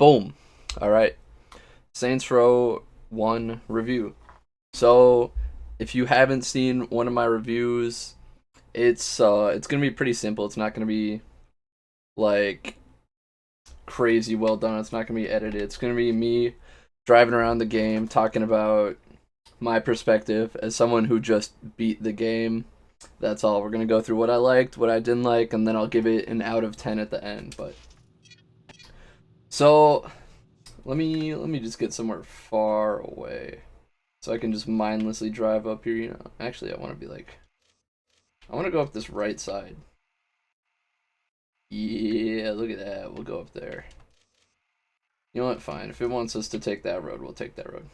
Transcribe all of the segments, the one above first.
Boom. All right. Saints Row 1 review. So, if you haven't seen one of my reviews, it's going to be pretty simple. It's not going to be like crazy well done. It's not going to be edited. It's going to be me driving around the game talking about my perspective as someone who just beat the game. That's all. We're going to go through what I liked, what I didn't like, and then I'll give it an out of 10 at the end. But so let me just get somewhere far away so I can just mindlessly drive up here. Actually, I want to go up this right side. Yeah, look at that. We'll go up there. You know what? Fine. If it wants us to take that road, we'll take that road.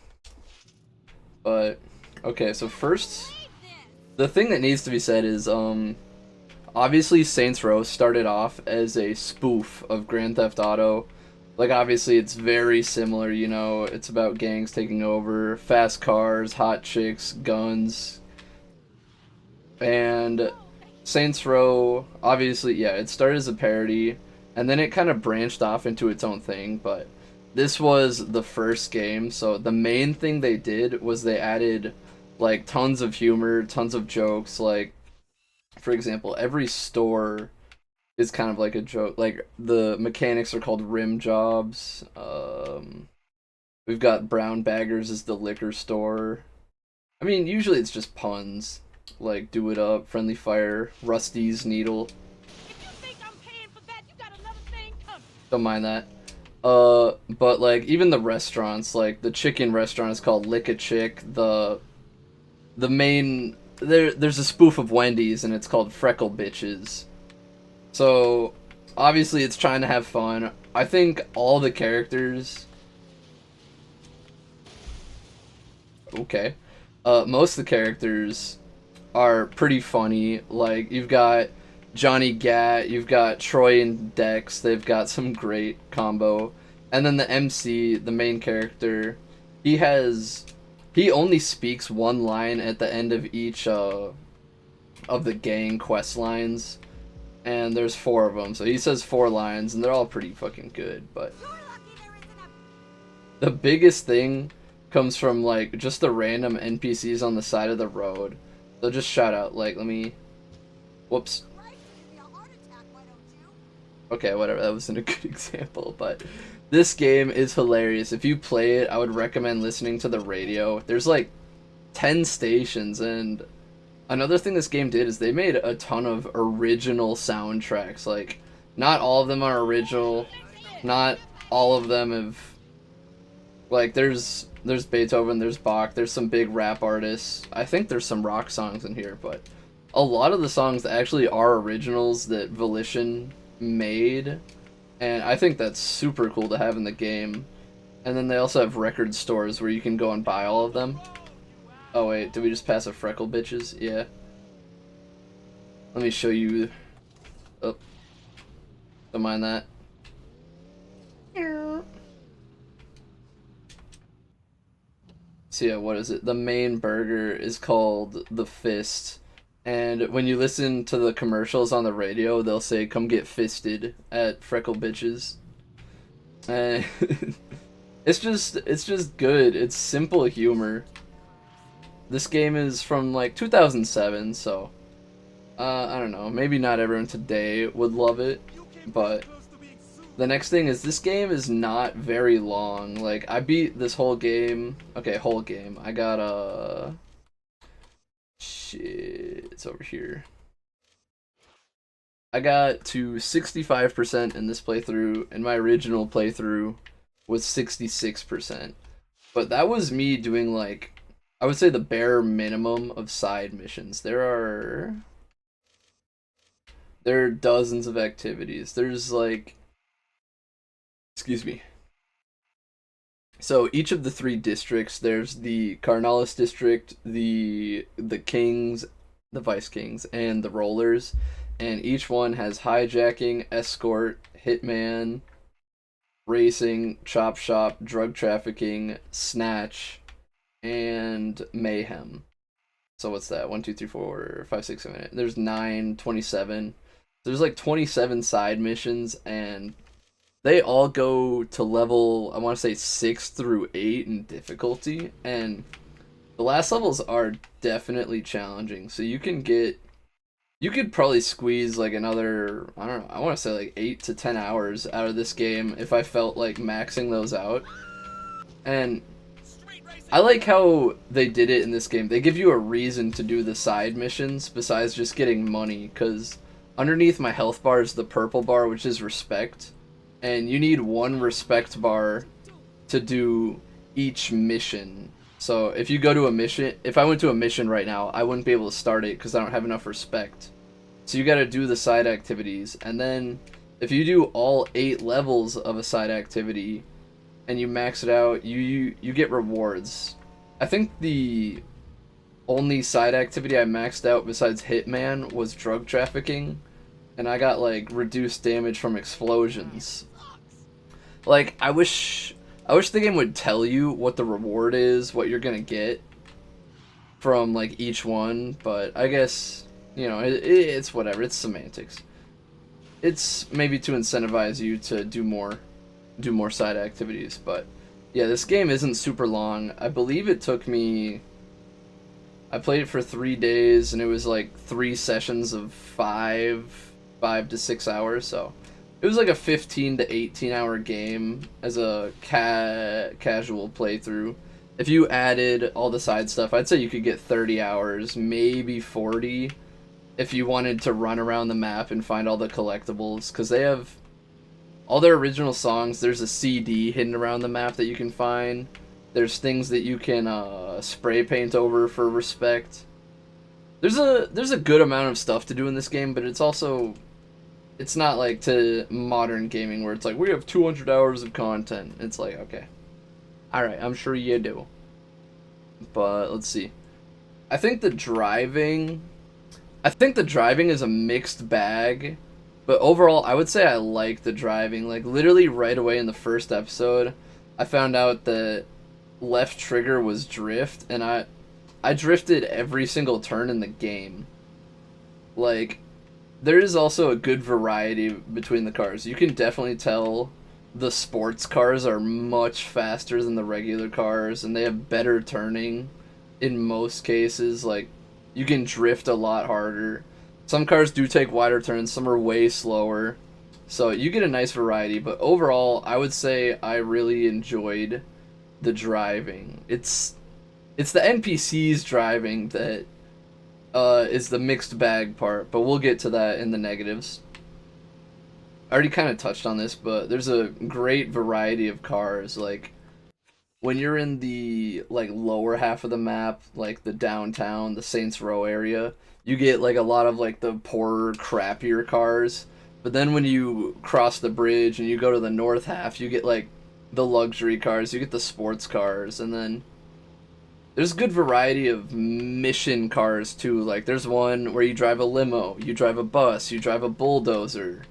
But okay, so first, the thing that needs to be said is obviously Saints Row started off as a spoof of Grand Theft Auto. Like, obviously it's very similar, it's about gangs taking over, fast cars, hot chicks, guns, and Saints Row, obviously, yeah, it started as a parody, and then it kind of branched off into its own thing, but this was the first game, so the main thing they did was they added, like, tons of humor, tons of jokes, like, for example, every store is kind of like a joke. Like, the mechanics are called rim jobs. We've got Brown Baggers as the liquor store. I mean, usually it's just puns, like Do It Up, Friendly Fire, Rusty's Needle. If you think I'm paying for that, you got another thing coming. Don't mind that. But like even the restaurants, like the chicken restaurant is called Lick a Chick. The main there's a spoof of Wendy's and it's called Freckle Bitches. So obviously it's trying to have fun. I think all the characters. Okay. Most of the characters are pretty funny. Like, you've got Johnny Gat, you've got Troy and Dex, they've got some great combo. And then the MC, the main character, he has he only speaks one line at the end of each of the gang quest lines, and there's four of them. So he says four lines and they're all pretty fucking good, but the biggest thing comes from like just the random NPCs on the side of the road. They'll just shout out like, let me. Whoops. Okay, whatever. That wasn't a good example, but this game is hilarious. If you play it, I would recommend listening to the radio. There's like 10 stations, and another thing this game did is they made a ton of original soundtracks. Like, not all of them are original. Not all of them have like there's Beethoven, there's Bach, there's some big rap artists. I think there's some rock songs in here, but a lot of the songs actually are originals that Volition made, and I think that's super cool to have in the game. And then they also have record stores where you can go and buy all of them. Oh wait, did we just pass a Freckle Bitches? Yeah. Let me show you. Oh, don't mind that. So yeah, what is it? The main burger is called the Fist, and when you listen to the commercials on the radio, they'll say "Come get fisted" at Freckle Bitches, and it's just good. It's simple humor. This game is from like 2007, so I don't know. Maybe not everyone today would love it, but the next thing is this game is not very long. Like, I beat this whole game. Okay, whole game. I got shit, it's over here. I got to 65% in this playthrough, and my original playthrough was 66%. But that was me doing, like, I would say the bare minimum of side missions. There are dozens of activities. There's like, excuse me. So each of the three districts, there's the Carnalis district, the kings, the vice kings, and the rollers, and each one has hijacking, escort, hitman, racing, chop shop, drug trafficking, snatch, and mayhem. So what's that? 1, 2, 3, 4, 5, 6, 7, 8. There's 9, 27. There's like 27 side missions, and they all go to level, I want to say 6 through 8 in difficulty, and the last levels are definitely challenging. So you could probably squeeze like another, I don't know, I want to say like 8 to 10 hours out of this game if I felt like maxing those out. And I like how they did it in this game. They give you a reason to do the side missions besides just getting money, because underneath my health bar is the purple bar, which is respect. And you need one respect bar to do each mission. So if you go to a mission, if I went to a mission right now, I wouldn't be able to start it because I don't have enough respect. So you got to do the side activities, and then if you do all 8 levels of a side activity and you max it out, you get rewards. I think the only side activity I maxed out besides Hitman was drug trafficking, and I got like reduced damage from explosions. Like I wish the game would tell you what the reward is, what you're gonna get from like each one, but I guess, you know, it's whatever. It's semantics. It's maybe to incentivize you to do more side activities, but yeah, this game isn't super long. I believe it took me, I played it for 3 days, and it was like 3 sessions of 5 to 6 hours, so it was like a 15 to 18 hour game as a casual playthrough. If you added all the side stuff, I'd say you could get 30 hours, maybe 40, if you wanted to run around the map and find all the collectibles, because they have all their original songs. There's a CD hidden around the map that you can find. There's things that you can spray paint over for respect. There's a good amount of stuff to do in this game, but it's not like to modern gaming where it's like we have 200 hours of content. It's like, okay, all right, I'm sure you do. But let's see. I think the driving is a mixed bag, but overall I would say I like the driving. Like literally right away in the first episode, I found out that left trigger was drift, and I drifted every single turn in the game. Like there is also a good variety between the cars. You can definitely tell the sports cars are much faster than the regular cars, and they have better turning in most cases. Like you can drift a lot harder. Some cars do take wider turns, some are way slower. So you get a nice variety, but overall I would say I really enjoyed the driving. It's the NPCs driving that is the mixed bag part, but we'll get to that in the negatives. I already kind of touched on this, but there's a great variety of cars. Like when you're in the like lower half of the map, like the downtown, the Saints Row area, you get like a lot of like the poorer, crappier cars. But then when you cross the bridge and you go to the north half, you get like the luxury cars, you get the sports cars, and then there's a good variety of mission cars too. Like there's one where you drive a limo, you drive a bus, you drive a bulldozer.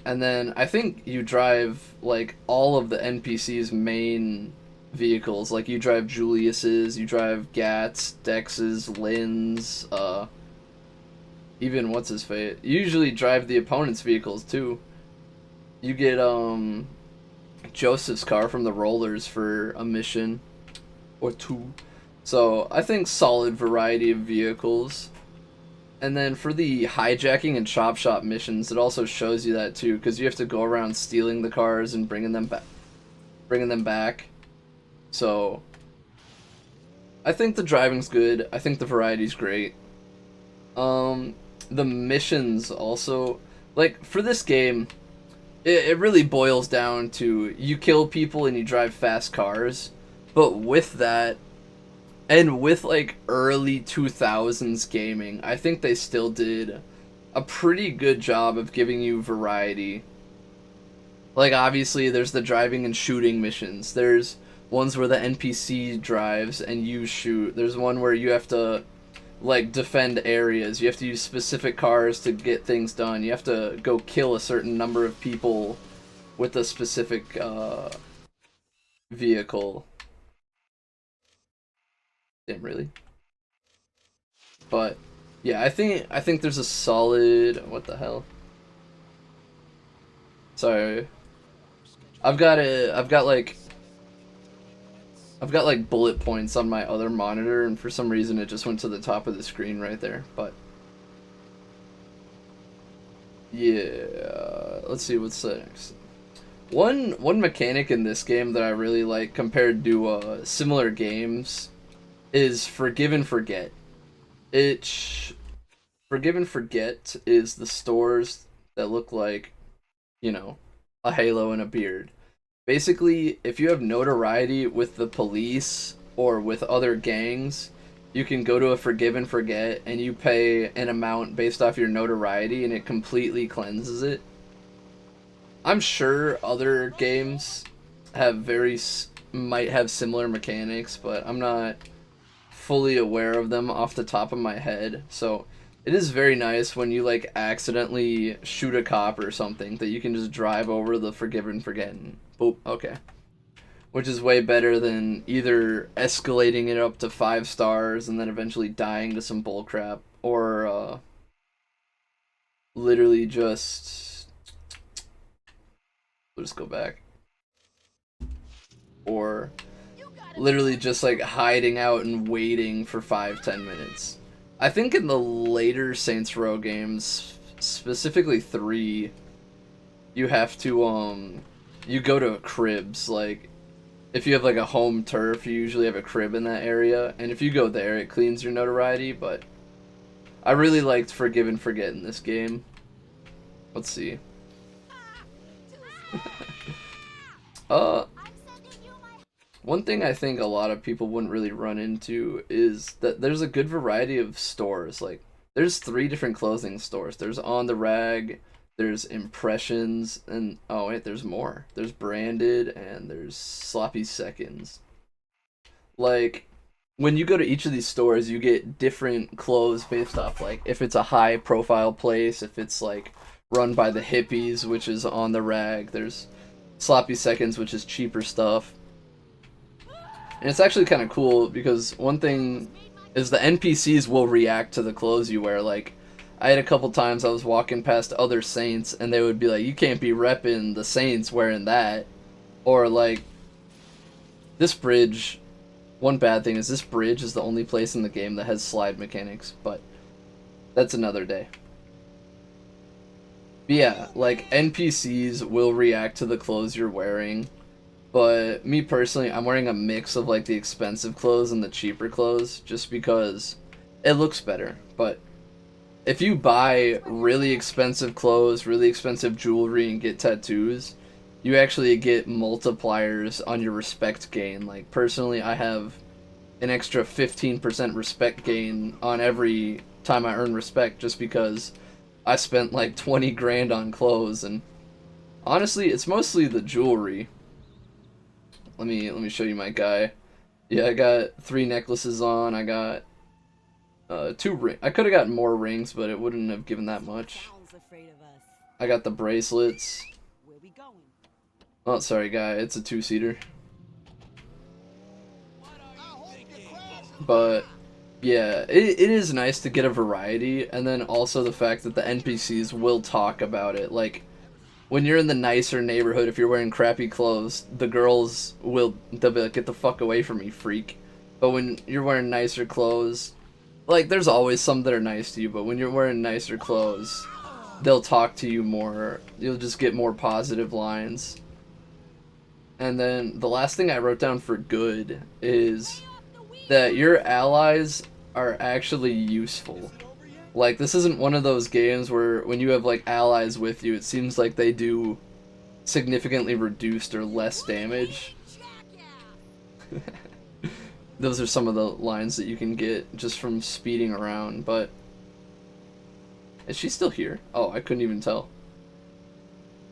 And then I think you drive like all of the NPC's main vehicles. Like you drive Julius's, you drive Gats, Dex's, Lynn's, even what's his face. You usually drive the opponent's vehicles too. You get Joseph's car from the Rollers for a mission or two. So I think solid variety of vehicles. And then for the hijacking and chop shop missions, it also shows you that too, because you have to go around stealing the cars and bringing them back. So I think the driving's good. I think the variety's great. The missions also, like for this game, it really boils down to you kill people and you drive fast cars. But with that, and with like early 2000s gaming, I think they still did a pretty good job of giving you variety. Like obviously there's the driving and shooting missions. There's ones where the NPC drives and you shoot. There's one where you have to like defend areas. You have to use specific cars to get things done. You have to go kill a certain number of people with a specific vehicle. Damn, really? But yeah, I think there's a solid, what the hell? Sorry. I've got like bullet points on my other monitor, and for some reason it just went to the top of the screen right there. But yeah, let's see what's next. One mechanic in this game that I really like compared to similar games is Forgive and Forget. Forgive and Forget is the stores that look like, you know, a halo and a beard. Basically, if you have notoriety with the police or with other gangs, you can go to a Forgive and Forget and you pay an amount based off your notoriety and it completely cleanses it. I'm sure other games have might have similar mechanics, but I'm not fully aware of them off the top of my head. So it is very nice when you like accidentally shoot a cop or something that you can just drive over the Forgive and Forget and boop, okay. Which is way better than either escalating it up to 5 stars and then eventually dying to some bullcrap, or literally just we'll just go back. Or literally just like hiding out and waiting for 5-10 minutes. I think in the later Saints Row games, specifically 3, you have to you go to cribs. Like if you have like a home turf, you usually have a crib in that area, and if you go there it cleans your notoriety. But I really liked Forgive and Forget in this game. Let's see. One thing I think a lot of people wouldn't really run into is that there's a good variety of stores. Like, there's 3 different clothing stores. There's On the Rag, there's Impressions, and oh wait, there's more. There's Branded, and there's Sloppy Seconds. Like, when you go to each of these stores, you get different clothes based off, like, if it's a high-profile place, if it's, like, run by the hippies, which is On the Rag. There's Sloppy Seconds, which is cheaper stuff. And it's actually kind of cool because one thing is the NPCs will react to the clothes you wear. Like, I had a couple times I was walking past other Saints and they would be like, you can't be repping the Saints wearing that. Or like, this bridge, one bad thing is this bridge is the only place in the game that has slide mechanics, but that's another day. But yeah, like, NPCs will react to the clothes you're wearing. But me personally, I'm wearing a mix of like the expensive clothes and the cheaper clothes just because it looks better. But if you buy really expensive clothes, really expensive jewelry, and get tattoos, you actually get multipliers on your respect gain. Like, personally, I have an extra 15% respect gain on every time I earn respect just because I spent like 20 grand on clothes. And honestly, it's mostly the jewelry. Let me show you my guy. Yeah, I got 3 necklaces on. I got 2 rings. I could have gotten more rings, but it wouldn't have given that much. I got the bracelets. Oh, sorry, guy. It's a 2-seater. But yeah, it is nice to get a variety, and then also the fact that the NPCs will talk about it. Like, when you're in the nicer neighborhood, if you're wearing crappy clothes, the girls they'll be like, get the fuck away from me, freak. But when you're wearing nicer clothes, like, there's always some that are nice to you, but when you're wearing nicer clothes, they'll talk to you more. You'll just get more positive lines. And then the last thing I wrote down for good is that your allies are actually useful. Like, this isn't one of those games where when you have, like, allies with you, it seems like they do significantly reduced or less damage. Those are some of the lines that you can get just from speeding around, but... Is she still here? Oh, I couldn't even tell.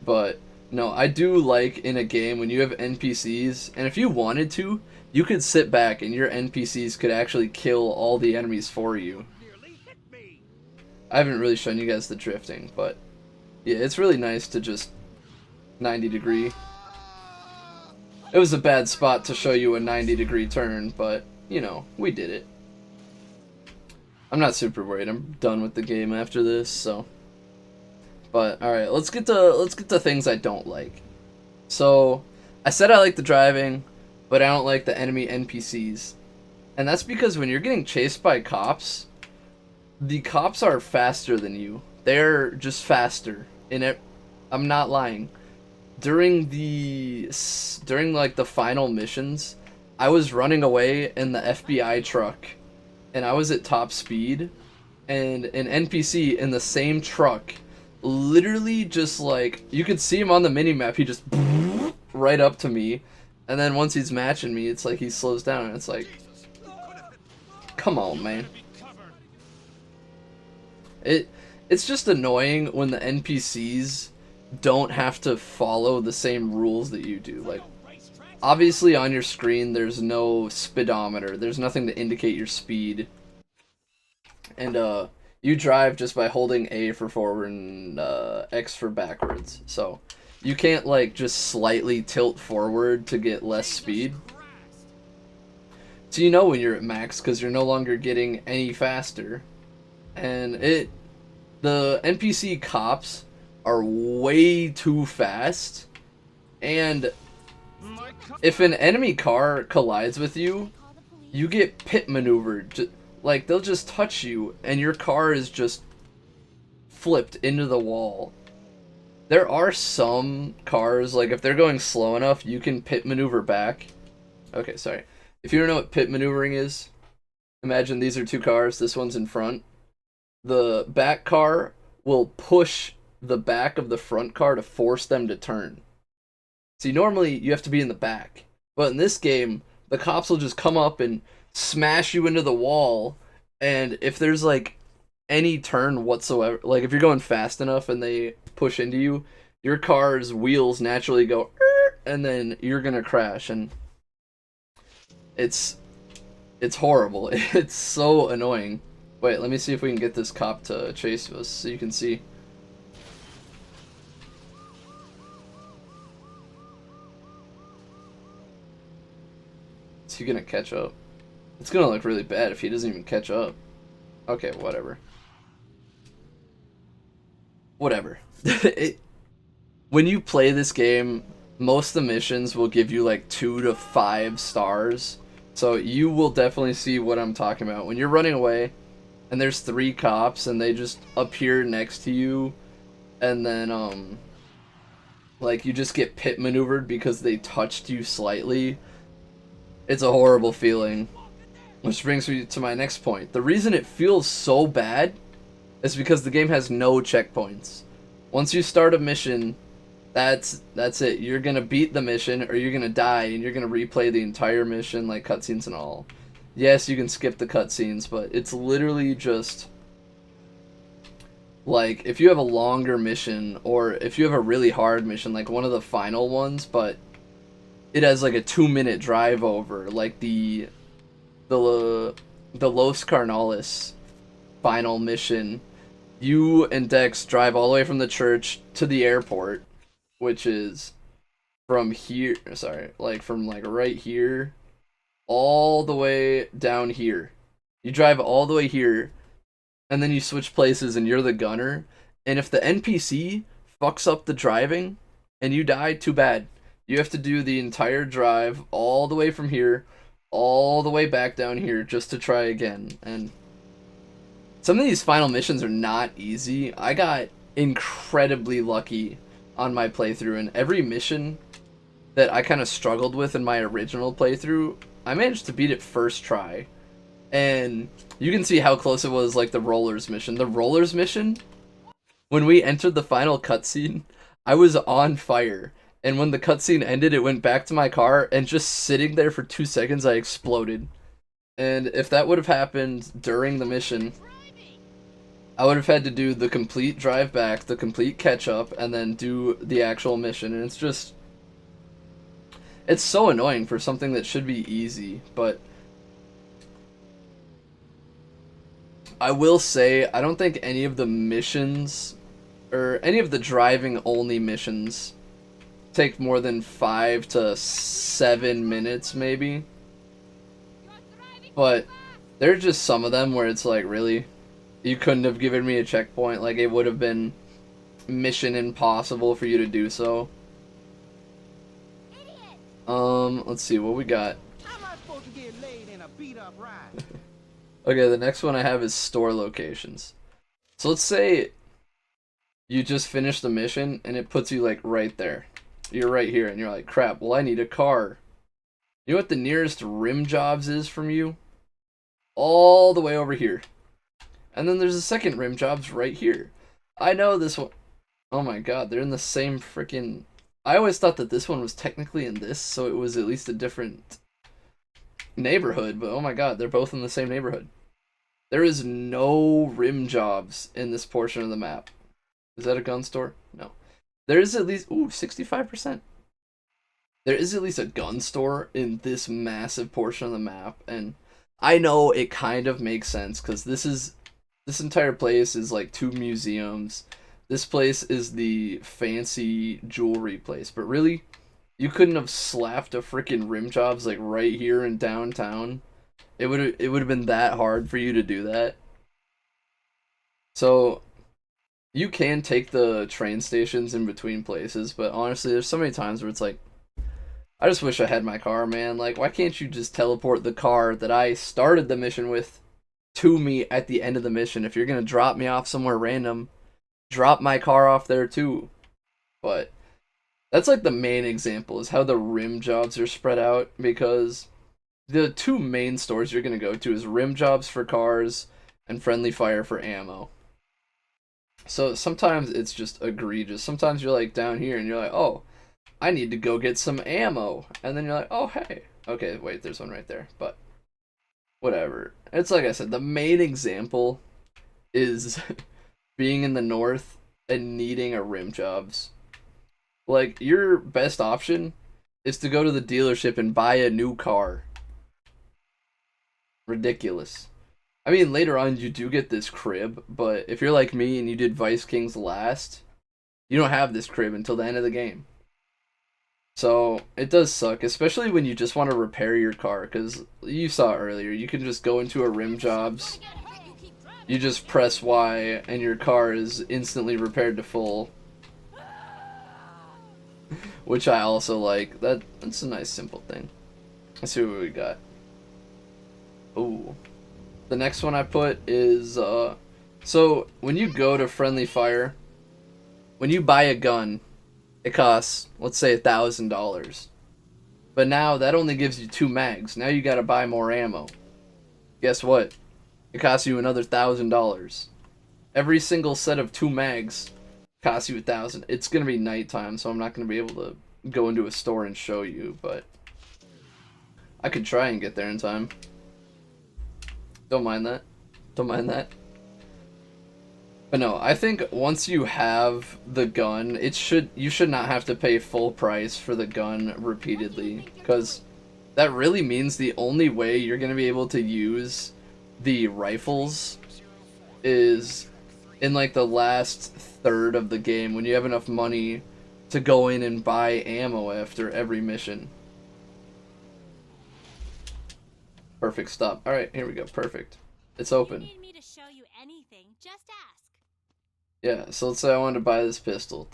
But, no, I do like in a game when you have NPCs, and if you wanted to, you could sit back and your NPCs could actually kill all the enemies for you. I haven't really shown you guys the drifting, but yeah, it's really nice to just 90-degree. It was a bad spot to show you a 90-degree turn, but, you know, we did it. I'm not super worried. I'm done with the game after this, so. But, alright, let's get to things I don't like. So, I said I like the driving, but I don't like the enemy NPCs. And that's because when you're getting chased by cops, the cops are faster than you. They're just faster. In it, I'm not lying. During like the final missions, I was running away in the FBI truck, and I was at top speed, and an NPC in the same truck, literally just like you could see him on the mini map. He just right up to me, and then once he's matching me, it's like he slows down, and it's like, come on, man. It's just annoying when the NPCs don't have to follow the same rules that you do. Like, obviously on your screen there's no speedometer. There's nothing to indicate your speed. And you drive just by holding A for forward and X for backwards. So you can't like just slightly tilt forward to get less speed. So you know when you're at max because you're no longer getting any faster. And the NPC cops are way too fast, and if an enemy car collides with you, you get pit maneuvered. Like, they'll just touch you, and your car is just flipped into the wall. There are some cars, like, if they're going slow enough, you can pit maneuver back. Okay, sorry. If you don't know what pit maneuvering is, imagine these are two cars, this one's in front. The back car will push the back of the front car to force them to turn. See, normally you have to be in the back, but in this game, the cops will just come up and smash you into the wall, and if there's like any turn whatsoever, like if you're going fast enough and they push into you, your car's wheels naturally go, and then you're gonna crash, and it's horrible. It's so annoying. Wait, let me see if we can get this cop to chase us so you can see. Is he gonna catch up? It's gonna look really bad if he doesn't even catch up. Okay, whatever. Whatever. When you play this game, most of the missions will give you like 2 to 5 stars. So you will definitely see what I'm talking about. When you're running away, and there's 3 cops, and they just appear next to you, and then, like, you just get pit maneuvered because they touched you slightly. It's a horrible feeling. Which brings me to my next point. The reason it feels so bad is because the game has no checkpoints. Once you start a mission, that's it. You're gonna beat the mission, or you're gonna die, and you're gonna replay the entire mission, like cutscenes and all. Yes, you can skip the cutscenes, but it's literally just like if you have a longer mission, or if you have a really hard mission, like one of the final ones, but it has like a 2-minute drive over, like the Los Carnales final mission. You and Dex drive all the way from the church to the airport, which is from here. Sorry, like from like right here all the way down here. You drive all the way here, and then you switch places and you're the gunner. And if the NPC fucks up the driving and you die, too bad. You have to do the entire drive all the way from here, all the way back down here just to try again. And some of these final missions are not easy. I got incredibly lucky on my playthrough, and every mission that I kind of struggled with in my original playthrough, I managed to beat it first try. And you can see how close it was, like the rollers mission. The rollers mission, when we entered the final cutscene, I was on fire. And when the cutscene ended, it went back to my car, and just sitting there for 2 seconds, I exploded. And if that would have happened during the mission, I would have had to do the complete drive back, the complete catch up, and then do the actual mission. And it's just, it's so annoying for something that should be easy. But I will say, I don't think any of the missions, or any of the driving only missions, take more than 5 to 7 minutes maybe. But there are just some of them where it's like, really? You couldn't have given me a checkpoint? Like, it would have been mission impossible for you to do so. Let's see what we got. How am I supposed to get laid in a beat up ride? Okay, the next one I have is store locations. So let's say you just finished the mission and it puts you like right there. You're right here and you're like, crap, well I need a car. You know what the nearest rim jobs is from you? All the way over here. And then there's a second rim jobs right here. I know this one. Oh my god, they're in the same freaking... I always thought that this one was technically in this, so it was at least a different neighborhood, but oh my god, they're both in the same neighborhood. There is no rim jobs in this portion of the map. Is that a gun store? No. There is at least... Ooh, 65%. There is at least a gun store in this massive portion of the map, and I know it kind of makes sense, because this entire place is like 2 museums. This place is the fancy jewelry place, but really, you couldn't have slapped a freaking rim jobs like right here in downtown. It would have been that hard for you to do that. So you can take the train stations in between places, but honestly, there's so many times where it's like, I just wish I had my car, man. Like, why can't you just teleport the car that I started the mission with to me at the end of the mission? If you're gonna drop me off somewhere random, drop my car off there too. But that's like the main example, is how the rim jobs are spread out, because the 2 main stores you're gonna go to is rim jobs for cars and friendly fire for ammo. So sometimes it's just egregious. Sometimes you're like down here and you're like, oh, I need to go get some ammo. And then you're like, oh, hey. Okay, wait, there's one right there. But whatever. It's like I said, the main example is being in the north and needing a rim jobs. Like, your best option is to go to the dealership and buy a new car. Ridiculous. I mean, later on you do get this crib, but if you're like me and you did Vice Kings last, you don't have this crib until the end of the game. So, it does suck, especially when you just want to repair your car, because you saw earlier, you can just go into a rim jobs, you just press Y, and your car is instantly repaired to full. Which I also like. That's a nice simple thing. Let's see what we got. Ooh. The next one I put is, so when you go to friendly fire, when you buy a gun, it costs, let's say, $1,000. But now that only gives you 2 mags. Now you gotta buy more ammo. Guess what? It costs you another $1,000. Every single set of 2 mags costs you $1,000. It's gonna be nighttime, so I'm not gonna be able to go into a store and show you, but I could try and get there in time. Don't mind that. Don't mind that. But no, I think once you have the gun, you should not have to pay full price for the gun repeatedly, because that really means the only way you're going to be able to use the rifles is in like the last third of the game, when you have enough money to go in and buy ammo after every mission. Perfect, stop. Alright, here we go, perfect. It's open. If you need me to show you anything, just ask. Yeah, so let's say I wanted to buy this pistol.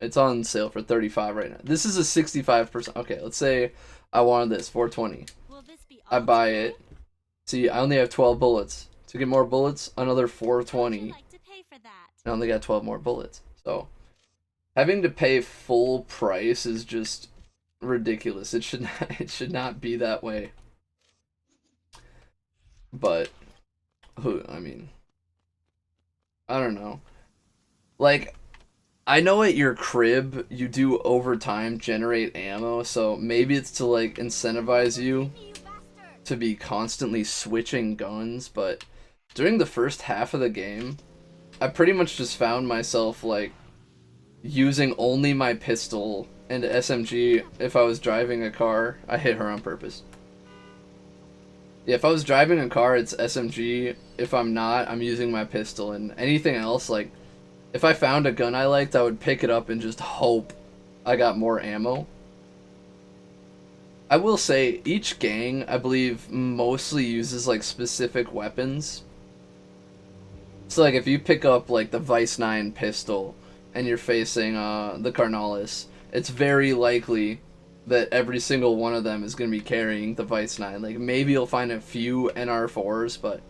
It's on sale for $35 right now. This is a 65%. Okay, let's say I wanted this, $420. Will this be I all buy today? it. See, I only have 12 bullets. To get more bullets, another Would you $420. like to pay for that? I only got 12 more bullets. So, having to pay full price is just ridiculous. It should not be that way. But, I mean, I don't know. Like, I know at your crib you do over time generate ammo, so maybe it's to like incentivize you You bastard! to be constantly switching guns, but during the first half of the game, I pretty much just found myself like using only my pistol and SMG if I was driving a car. I hit her on purpose. Yeah, if I was driving a car, it's SMG. If I'm not, I'm using my pistol. And anything else, like, if I found a gun I liked, I would pick it up and just hope I got more ammo. I will say, each gang, I believe, mostly uses, like, specific weapons. So, like, if you pick up, like, the Vice 9 pistol, and you're facing, the Carnalis, it's very likely that every single one of them is going to be carrying the Vice 9. Like, maybe you'll find a few NR4s, but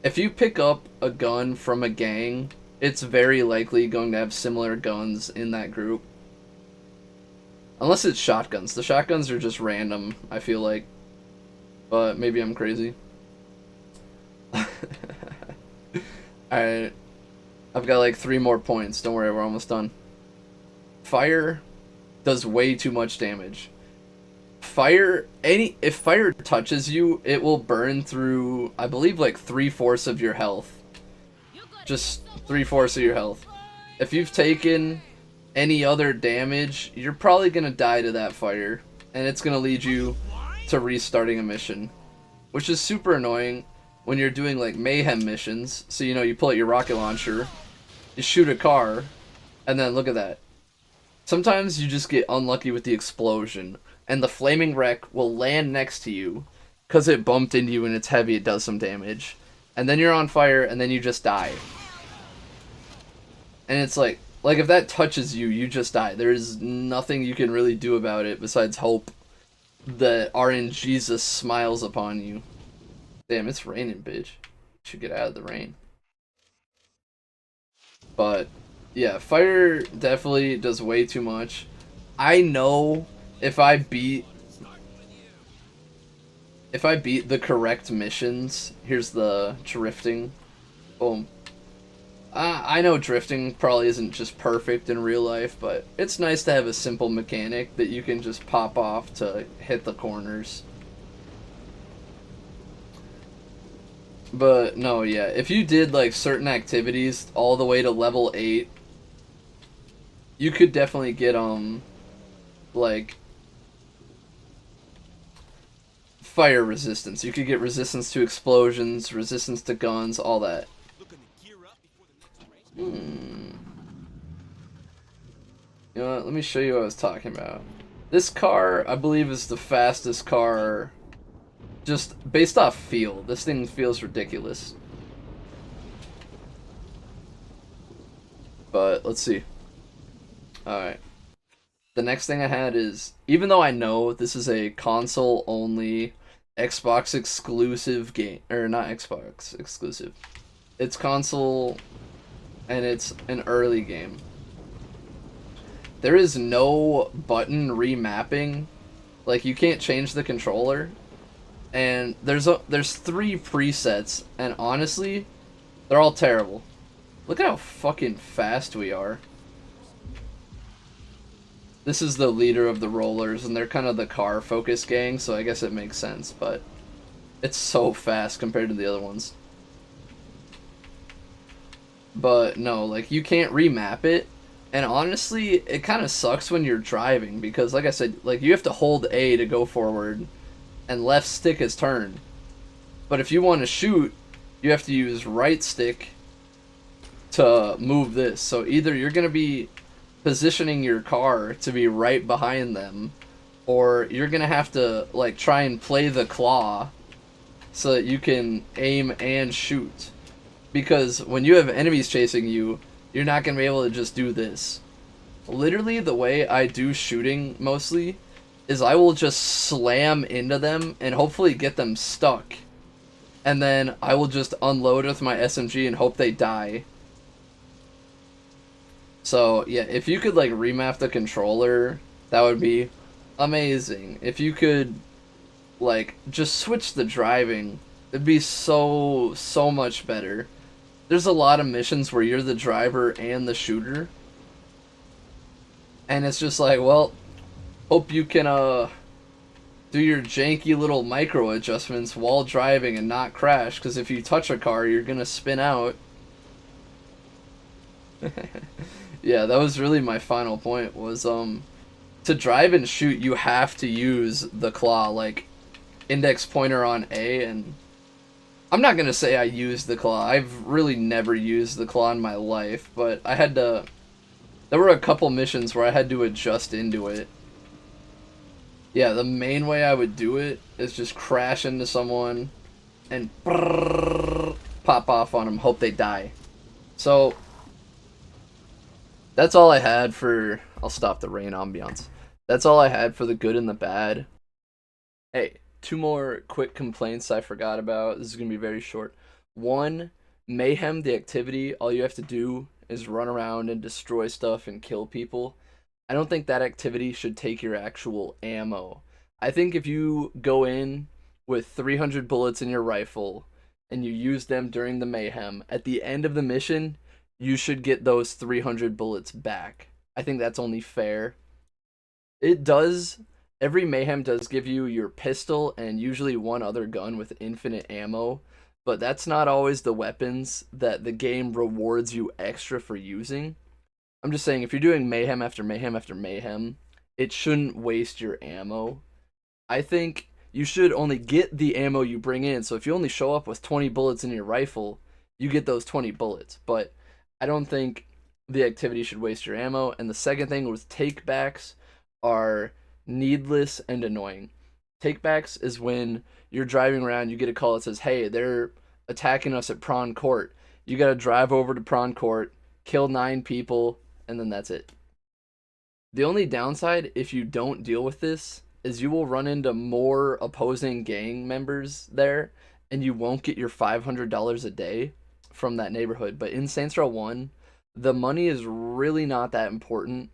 if you pick up a gun from a gang, it's very likely going to have similar guns in that group. Unless it's shotguns. The shotguns are just random, I feel like. But maybe I'm crazy. Alright. I've got like 3 more points. Don't worry, we're almost done. Fire does way too much damage. If fire touches you, it will burn through, I believe, like 3/4 of your health. Just 3/4 of your health. If you've taken any other damage, you're probably gonna die to that fire, and it's gonna lead you to restarting a mission, which is super annoying when you're doing like mayhem missions. So you pull out your rocket launcher, you shoot a car, and then look at that. Sometimes you just get unlucky with the explosion, and the flaming wreck will land next to you because it bumped into you and it's heavy, it does some damage. And then you're on fire, and then you just die. And it's like if that touches you, you just die. There's nothing you can really do about it besides hope that RNGesus smiles upon you. Damn, it's raining, bitch. Should get out of the rain. But yeah, fire definitely does way too much. I know if I beat the correct missions, here's the drifting. Boom. I know drifting probably isn't just perfect in real life, but it's nice to have a simple mechanic that you can just pop off to hit the corners. But no, yeah, if you did like certain activities all the way to level 8, you could definitely get like fire resistance. You could get resistance to explosions, resistance to guns, all that. You know what, let me show you what I was talking about. This car, I believe, is the fastest car just based off feel. This thing feels ridiculous. But let's see. Alright. The next thing I had is, even though I know this is a console only Xbox exclusive game, or not Xbox exclusive, it's console and it's an early game. There is no button remapping. Like, you can't change the controller. And there's 3 presets, and honestly, they're all terrible. Look at how fucking fast we are. This is the leader of the rollers, and they're kind of the car focus gang, so I guess it makes sense, but it's so fast compared to the other ones. But no, like, you can't remap it, and honestly, it kind of sucks when you're driving, because like I said, like, you have to hold A to go forward, and left stick is turn. But if you want to shoot, you have to use right stick to move this. So either you're going to be positioning your car to be right behind them, or you're going to have to like try and play the claw so that you can aim and shoot. Because when you have enemies chasing you, you're not going to be able to just do this. Literally, the way I do shooting mostly is I will just slam into them and hopefully get them stuck. And then I will just unload with my SMG and hope they die. So, yeah, if you could, like, remap the controller, that would be amazing. If you could, like, just switch the driving, it'd be so much better. There's a lot of missions where you're the driver and the shooter. And it's just like, well, hope you can, do your janky little micro adjustments while driving and not crash, because if you touch a car, you're gonna spin out. Yeah, that was really my final point, was, to drive and shoot, you have to use the claw, like, index pointer on A, and I'm not gonna say I used the claw. I've really never used the claw in my life, but I had to, there were a couple missions where I had to adjust into it. Yeah, the main way I would do it is just crash into someone and pop off on them, hope they die. So, that's all I had for, I'll stop the rain ambiance. That's all I had for the good and the bad. Hey, two more quick complaints I forgot about. This is going to be very short. One, Mayhem, the activity, all you have to do is run around and destroy stuff and kill people. I don't think that activity should take your actual ammo. I think if you go in with 300 bullets in your rifle and you use them during the Mayhem, at the end of the mission, you should get those 300 bullets back. I think that's only fair. It does. Every Mayhem does give you your pistol and usually one other gun with infinite ammo, but that's not always the weapons that the game rewards you extra for using. I'm just saying, if you're doing Mayhem after Mayhem after Mayhem, it shouldn't waste your ammo. I think you should only get the ammo you bring in, so if you only show up with 20 bullets in your rifle, you get those 20 bullets, but I don't think the activity should waste your ammo. And the second thing was takebacks are needless and annoying. Takebacks is when you're driving around, you get a call that says, hey, they're attacking us at Prawn Court. You gotta drive over to Prawn Court, kill 9 people, and then that's it. The only downside, if you don't deal with this, is you will run into more opposing gang members there, and you won't get your $500 a day from that neighborhood. But in Saints Row 1, the money is really not that important,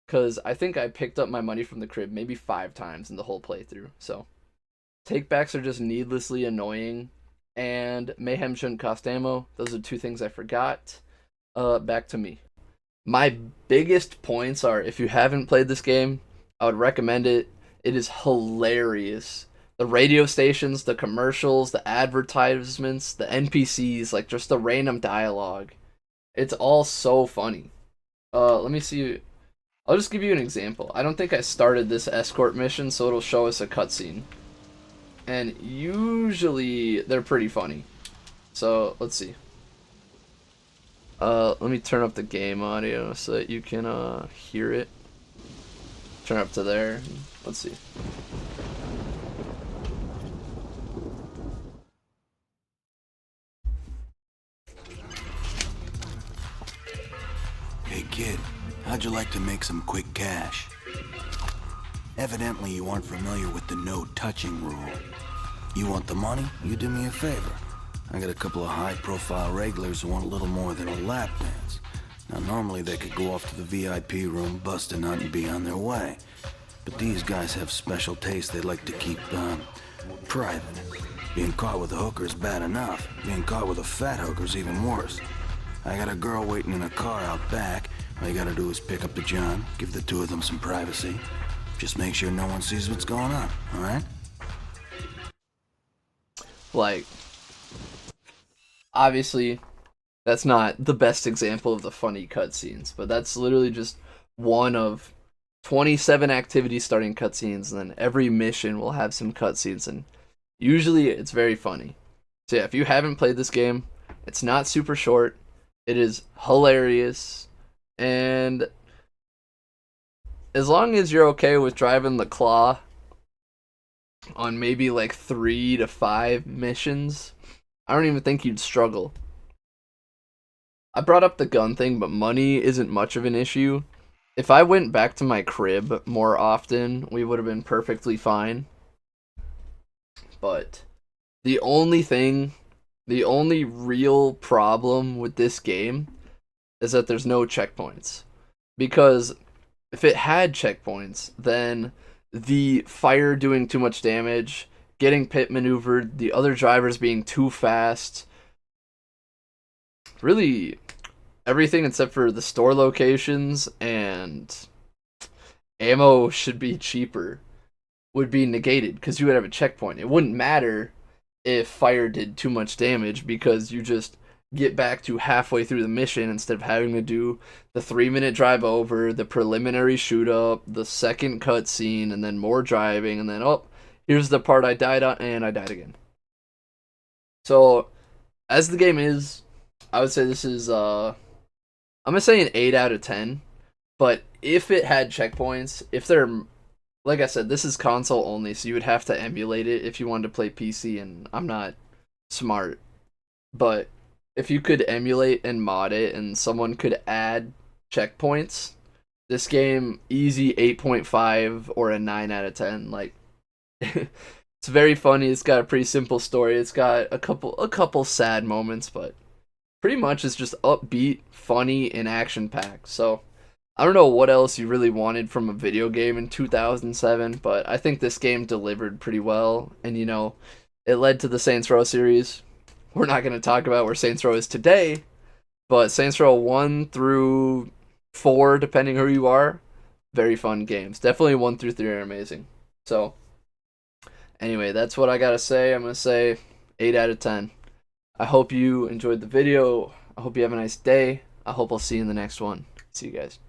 because I think I picked up my money from the crib maybe 5 times in the whole playthrough. So, takebacks are just needlessly annoying, and Mayhem shouldn't cost ammo. Those are 2 things I forgot. Back to me. My biggest points are, if you haven't played this game, I would recommend it. It is hilarious. The radio stations, the commercials, the advertisements, the NPCs, like just the random dialogue. It's all so funny. Let me see. I'll just give you an example. I don't think I started this escort mission, so it'll show us a cutscene. And usually they're pretty funny. So let's see. Let me turn up the game audio so that you can hear it. Turn up to there. Let's see. Hey kid, how'd you like to make some quick cash? Evidently you aren't familiar with the no touching rule. You want the money? You do me a favor. I got a couple of high-profile regulars who want a little more than a lap dance. Now normally they could go off to the VIP room, bust a nut, and be on their way. But these guys have special taste they like to keep, private. Being caught with a hooker is bad enough. Being caught with a fat hooker's even worse. I got a girl waiting in a car out back. All you gotta do is pick up the John, give the 2 of them some privacy. Just make sure no one sees what's going on, alright? Like, obviously, that's not the best example of the funny cutscenes, but that's literally just one of 27 activities starting cutscenes, and then every mission will have some cutscenes, and usually it's very funny. So yeah, if you haven't played this game, it's not super short. It is hilarious, and as long as you're okay with driving the claw on maybe like 3 to 5 missions, I don't even think you'd struggle. I brought up the gun thing, but money isn't much of an issue. If I went back to my crib more often, we would have been perfectly fine. But the only real problem with this game is that there's no checkpoints. Because if it had checkpoints, then the fire doing too much damage, getting pit maneuvered, the other drivers being too fast, really everything except for the store locations and ammo should be cheaper would be negated because you would have a checkpoint. It wouldn't matter if fire did too much damage because you just get back to halfway through the mission instead of having to do the 3-minute drive over, the preliminary shoot up, the second cutscene, and then more driving, and then, oh, here's the part I died on, and I died again. So, as the game is, I would say this is, I'm going to say an 8 out of 10, but if it had checkpoints, if they're, like I said, this is console only, so you would have to emulate it if you wanted to play PC, and I'm not smart, but if you could emulate and mod it and someone could add checkpoints, This game, easy 8.5 or a 9 out of 10. Like, it's very funny. It's got a pretty simple story. It's got a couple sad moments, but pretty much it's just upbeat, funny, and action packed. So I don't know what else you really wanted from a video game in 2007, but I think this game delivered pretty well, and it led to the Saints Row series. We're not going to talk about where Saints Row is today, but Saints Row 1 through 4, depending who you are, very fun games. Definitely 1 through 3 are amazing. So anyway, that's what I got to say. I'm going to say 8 out of 10. I hope you enjoyed the video. I hope you have a nice day. I hope I'll see you in the next one. See you guys.